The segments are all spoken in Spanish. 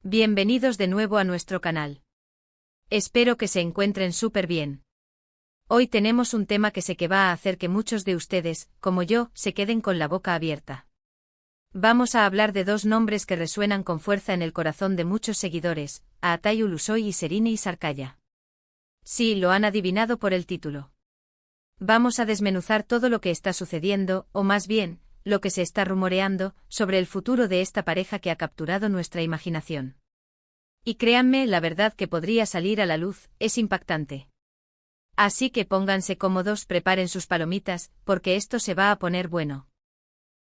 Bienvenidos de nuevo a nuestro canal. Espero que se encuentren súper bien. Hoy tenemos un tema que sé que va a hacer que muchos de ustedes, como yo, se queden con la boca abierta. Vamos a hablar de dos nombres que resuenan con fuerza en el corazón de muchos seguidores, Aatay Ulusoy y Serine Sarkaya. Sí, lo han adivinado por el título. Vamos a desmenuzar todo lo que está sucediendo, o más bien, lo que se está rumoreando, sobre el futuro de esta pareja que ha capturado nuestra imaginación. Y créanme, la verdad que podría salir a la luz, es impactante. Así que pónganse cómodos, preparen sus palomitas, porque esto se va a poner bueno.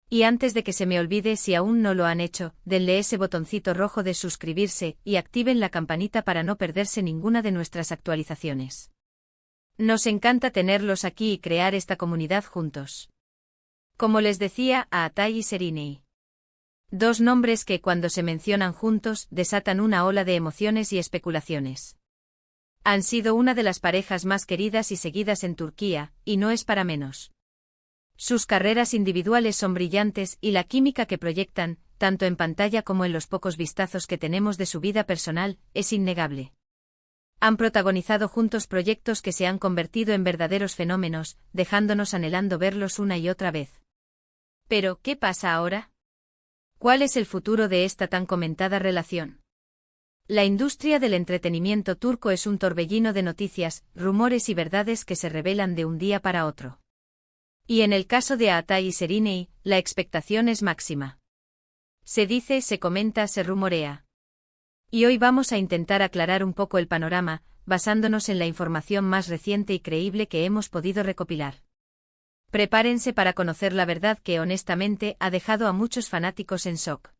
Y antes de que se me olvide, si aún no lo han hecho, denle ese botoncito rojo de suscribirse, y activen la campanita para no perderse ninguna de nuestras actualizaciones. Nos encanta tenerlos aquí y crear esta comunidad juntos. Como les decía, Aatay y Serine. Dos nombres que, cuando se mencionan juntos, desatan una ola de emociones y especulaciones. Han sido una de las parejas más queridas y seguidas en Turquía, y no es para menos. Sus carreras individuales son brillantes y la química que proyectan, tanto en pantalla como en los pocos vistazos que tenemos de su vida personal, es innegable. Han protagonizado juntos proyectos que se han convertido en verdaderos fenómenos, dejándonos anhelando verlos una y otra vez. Pero, ¿qué pasa ahora? ¿Cuál es el futuro de esta tan comentada relación? La industria del entretenimiento turco es un torbellino de noticias, rumores y verdades que se revelan de un día para otro. Y en el caso de Aatay y Serine, la expectación es máxima. Se dice, se comenta, se rumorea. Y hoy vamos a intentar aclarar un poco el panorama, basándonos en la información más reciente y creíble que hemos podido recopilar. Prepárense para conocer la verdad que honestamente ha dejado a muchos fanáticos en shock.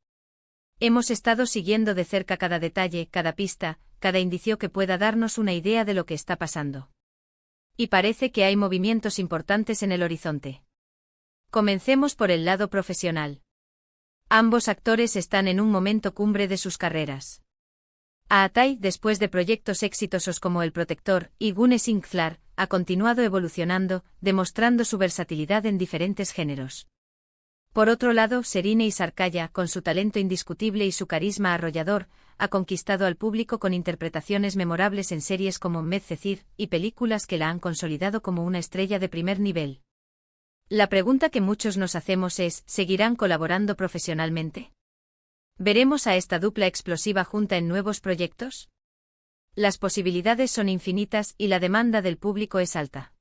Hemos estado siguiendo de cerca cada detalle, cada pista, cada indicio que pueda darnos una idea de lo que está pasando. Y parece que hay movimientos importantes en el horizonte. Comencemos por el lado profesional. Ambos actores están en un momento cumbre de sus carreras. Aatay, después de proyectos exitosos como El Protector y Güneş Ünsal, ha continuado evolucionando, demostrando su versatilidad en diferentes géneros. Por otro lado, Serine Sarkaya, con su talento indiscutible y su carisma arrollador, ha conquistado al público con interpretaciones memorables en series como Medcezir y películas que la han consolidado como una estrella de primer nivel. La pregunta que muchos nos hacemos es, ¿seguirán colaborando profesionalmente? ¿Veremos a esta dupla explosiva junta en nuevos proyectos? Las posibilidades son infinitas y la demanda del público es alta.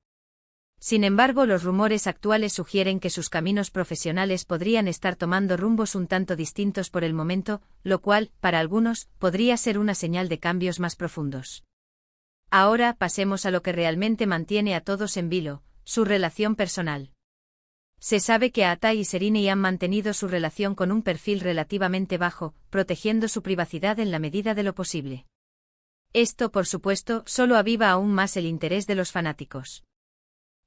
Sin embargo, los rumores actuales sugieren que sus caminos profesionales podrían estar tomando rumbos un tanto distintos por el momento, lo cual, para algunos, podría ser una señal de cambios más profundos. Ahora pasemos a lo que realmente mantiene a todos en vilo, su relación personal. Se sabe que Aatay y Serine han mantenido su relación con un perfil relativamente bajo, protegiendo su privacidad en la medida de lo posible. Esto, por supuesto, solo aviva aún más el interés de los fanáticos.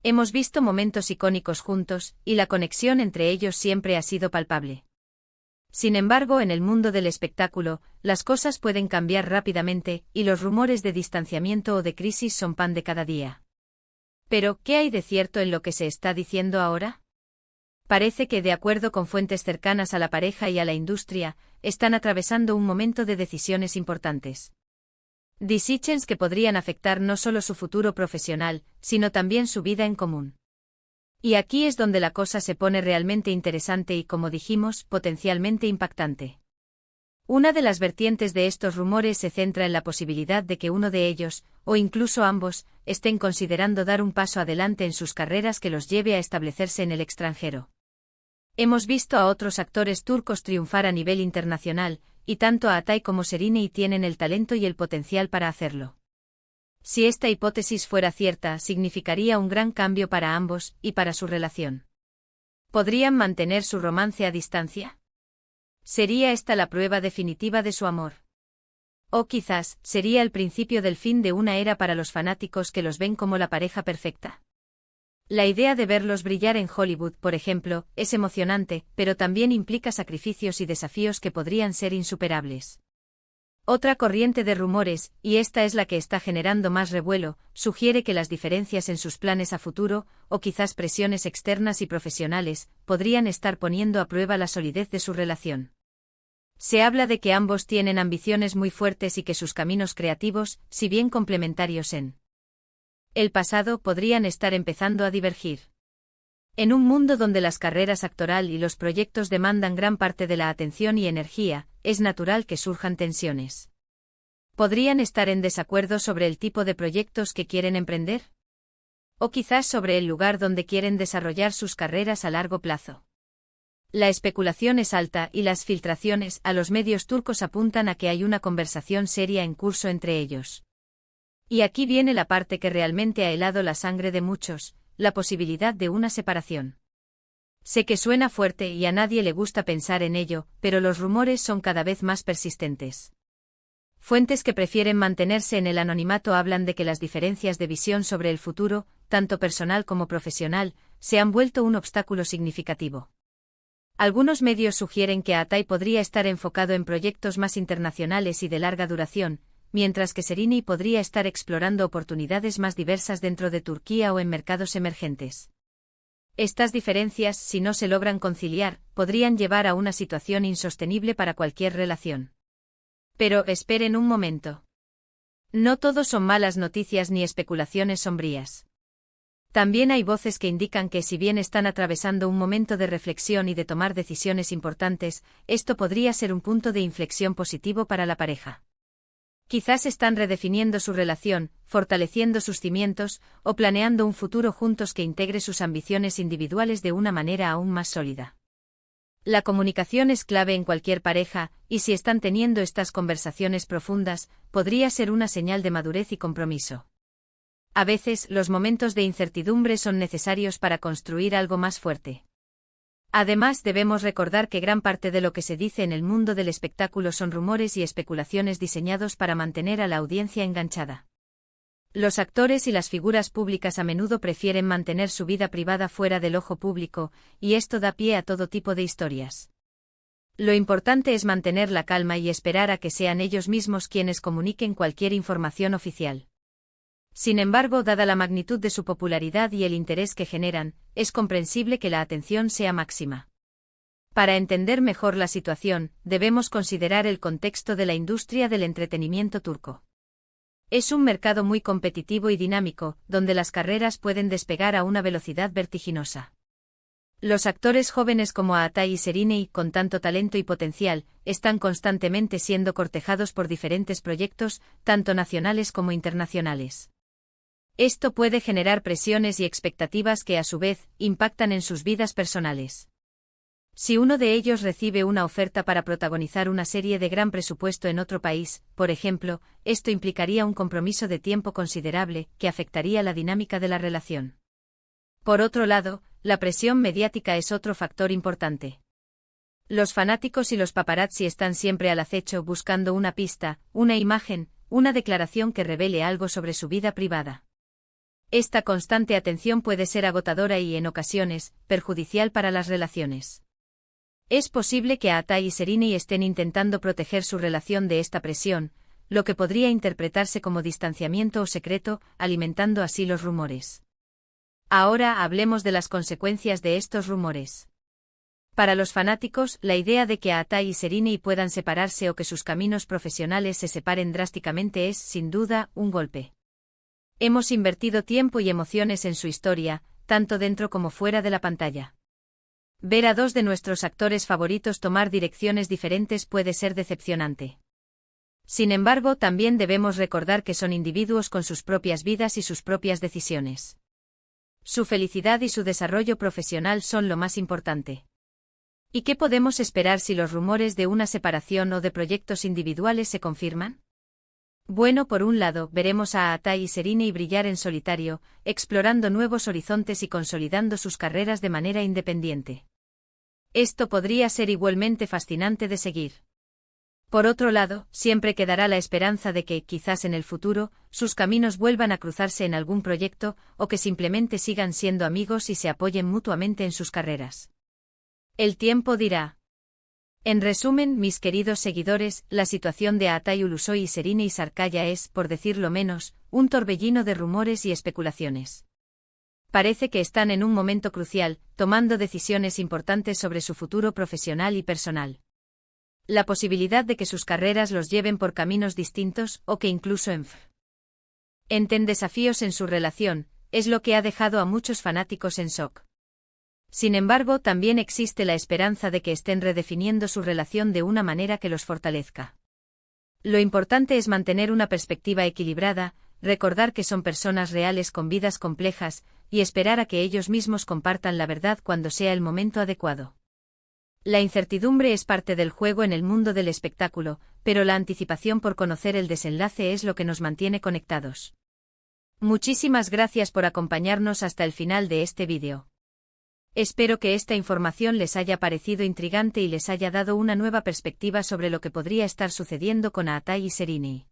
Hemos visto momentos icónicos juntos, y la conexión entre ellos siempre ha sido palpable. Sin embargo, en el mundo del espectáculo, las cosas pueden cambiar rápidamente, y los rumores de distanciamiento o de crisis son pan de cada día. Pero, ¿qué hay de cierto en lo que se está diciendo ahora? Parece que, de acuerdo con fuentes cercanas a la pareja y a la industria, están atravesando un momento de decisiones importantes. Decisiones que podrían afectar no solo su futuro profesional, sino también su vida en común. Y aquí es donde la cosa se pone realmente interesante y, como dijimos, potencialmente impactante. Una de las vertientes de estos rumores se centra en la posibilidad de que uno de ellos, o incluso ambos, estén considerando dar un paso adelante en sus carreras que los lleve a establecerse en el extranjero. Hemos visto a otros actores turcos triunfar a nivel internacional, y tanto Aatay como Serine tienen el talento y el potencial para hacerlo. Si esta hipótesis fuera cierta, significaría un gran cambio para ambos, y para su relación. ¿Podrían mantener su romance a distancia? ¿Sería esta la prueba definitiva de su amor? O quizás, sería el principio del fin de una era para los fanáticos que los ven como la pareja perfecta. La idea de verlos brillar en Hollywood, por ejemplo, es emocionante, pero también implica sacrificios y desafíos que podrían ser insuperables. Otra corriente de rumores, y esta es la que está generando más revuelo, sugiere que las diferencias en sus planes a futuro, o quizás presiones externas y profesionales, podrían estar poniendo a prueba la solidez de su relación. Se habla de que ambos tienen ambiciones muy fuertes y que sus caminos creativos, si bien complementarios en el pasado, podrían estar empezando a divergir. En un mundo donde las carreras actoral y los proyectos demandan gran parte de la atención y energía, es natural que surjan tensiones. ¿Podrían estar en desacuerdo sobre el tipo de proyectos que quieren emprender? O quizás sobre el lugar donde quieren desarrollar sus carreras a largo plazo. La especulación es alta y las filtraciones a los medios turcos apuntan a que hay una conversación seria en curso entre ellos. Y aquí viene la parte que realmente ha helado la sangre de muchos, la posibilidad de una separación. Sé que suena fuerte y a nadie le gusta pensar en ello, pero los rumores son cada vez más persistentes. Fuentes que prefieren mantenerse en el anonimato hablan de que las diferencias de visión sobre el futuro, tanto personal como profesional, se han vuelto un obstáculo significativo. Algunos medios sugieren que Atay podría estar enfocado en proyectos más internacionales y de larga duración, mientras que Sereni podría estar explorando oportunidades más diversas dentro de Turquía o en mercados emergentes. Estas diferencias, si no se logran conciliar, podrían llevar a una situación insostenible para cualquier relación. Pero esperen un momento. No todo son malas noticias ni especulaciones sombrías. También hay voces que indican que si bien están atravesando un momento de reflexión y de tomar decisiones importantes, esto podría ser un punto de inflexión positivo para la pareja. Quizás están redefiniendo su relación, fortaleciendo sus cimientos, o planeando un futuro juntos que integre sus ambiciones individuales de una manera aún más sólida. La comunicación es clave en cualquier pareja, y si están teniendo estas conversaciones profundas, podría ser una señal de madurez y compromiso. A veces, los momentos de incertidumbre son necesarios para construir algo más fuerte. Además, debemos recordar que gran parte de lo que se dice en el mundo del espectáculo son rumores y especulaciones diseñados para mantener a la audiencia enganchada. Los actores y las figuras públicas a menudo prefieren mantener su vida privada fuera del ojo público, y esto da pie a todo tipo de historias. Lo importante es mantener la calma y esperar a que sean ellos mismos quienes comuniquen cualquier información oficial. Sin embargo, dada la magnitud de su popularidad y el interés que generan, es comprensible que la atención sea máxima. Para entender mejor la situación, debemos considerar el contexto de la industria del entretenimiento turco. Es un mercado muy competitivo y dinámico, donde las carreras pueden despegar a una velocidad vertiginosa. Los actores jóvenes como Atay y Sereni, con tanto talento y potencial, están constantemente siendo cortejados por diferentes proyectos, tanto nacionales como internacionales. Esto puede generar presiones y expectativas que a su vez impactan en sus vidas personales. Si uno de ellos recibe una oferta para protagonizar una serie de gran presupuesto en otro país, por ejemplo, esto implicaría un compromiso de tiempo considerable que afectaría la dinámica de la relación. Por otro lado, la presión mediática es otro factor importante. Los fanáticos y los paparazzi están siempre al acecho buscando una pista, una imagen, una declaración que revele algo sobre su vida privada. Esta constante atención puede ser agotadora y, en ocasiones, perjudicial para las relaciones. Es posible que Atay y Sereni estén intentando proteger su relación de esta presión, lo que podría interpretarse como distanciamiento o secreto, alimentando así los rumores. Ahora hablemos de las consecuencias de estos rumores. Para los fanáticos, la idea de que Atay y Sereni puedan separarse o que sus caminos profesionales se separen drásticamente es, sin duda, un golpe. Hemos invertido tiempo y emociones en su historia, tanto dentro como fuera de la pantalla. Ver a dos de nuestros actores favoritos tomar direcciones diferentes puede ser decepcionante. Sin embargo, también debemos recordar que son individuos con sus propias vidas y sus propias decisiones. Su felicidad y su desarrollo profesional son lo más importante. ¿Y qué podemos esperar si los rumores de una separación o de proyectos individuales se confirman? Bueno, por un lado, veremos a Atay y Sereni brillar en solitario, explorando nuevos horizontes y consolidando sus carreras de manera independiente. Esto podría ser igualmente fascinante de seguir. Por otro lado, siempre quedará la esperanza de que, quizás en el futuro, sus caminos vuelvan a cruzarse en algún proyecto, o que simplemente sigan siendo amigos y se apoyen mutuamente en sus carreras. El tiempo dirá. En resumen, mis queridos seguidores, la situación de Atay Ulusoy y Sereni Sarkaya es, por decirlo menos, un torbellino de rumores y especulaciones. Parece que están en un momento crucial, tomando decisiones importantes sobre su futuro profesional y personal. La posibilidad de que sus carreras los lleven por caminos distintos o que incluso enfrenten desafíos en su relación, es lo que ha dejado a muchos fanáticos en shock. Sin embargo, también existe la esperanza de que estén redefiniendo su relación de una manera que los fortalezca. Lo importante es mantener una perspectiva equilibrada, recordar que son personas reales con vidas complejas, y esperar a que ellos mismos compartan la verdad cuando sea el momento adecuado. La incertidumbre es parte del juego en el mundo del espectáculo, pero la anticipación por conocer el desenlace es lo que nos mantiene conectados. Muchísimas gracias por acompañarnos hasta el final de este vídeo. Espero que esta información les haya parecido intrigante y les haya dado una nueva perspectiva sobre lo que podría estar sucediendo con Aatai y Serrini.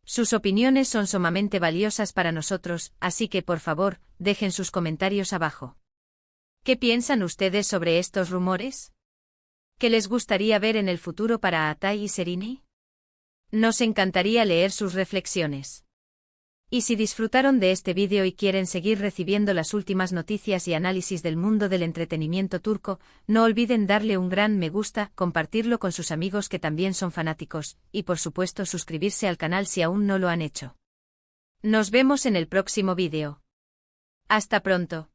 Sus opiniones son sumamente valiosas para nosotros, así que por favor, dejen sus comentarios abajo. ¿Qué piensan ustedes sobre estos rumores? ¿Qué les gustaría ver en el futuro para Aatai y Serrini? Nos encantaría leer sus reflexiones. Y si disfrutaron de este vídeo y quieren seguir recibiendo las últimas noticias y análisis del mundo del entretenimiento turco, no olviden darle un gran me gusta, compartirlo con sus amigos que también son fanáticos, y por supuesto suscribirse al canal si aún no lo han hecho. Nos vemos en el próximo vídeo. Hasta pronto.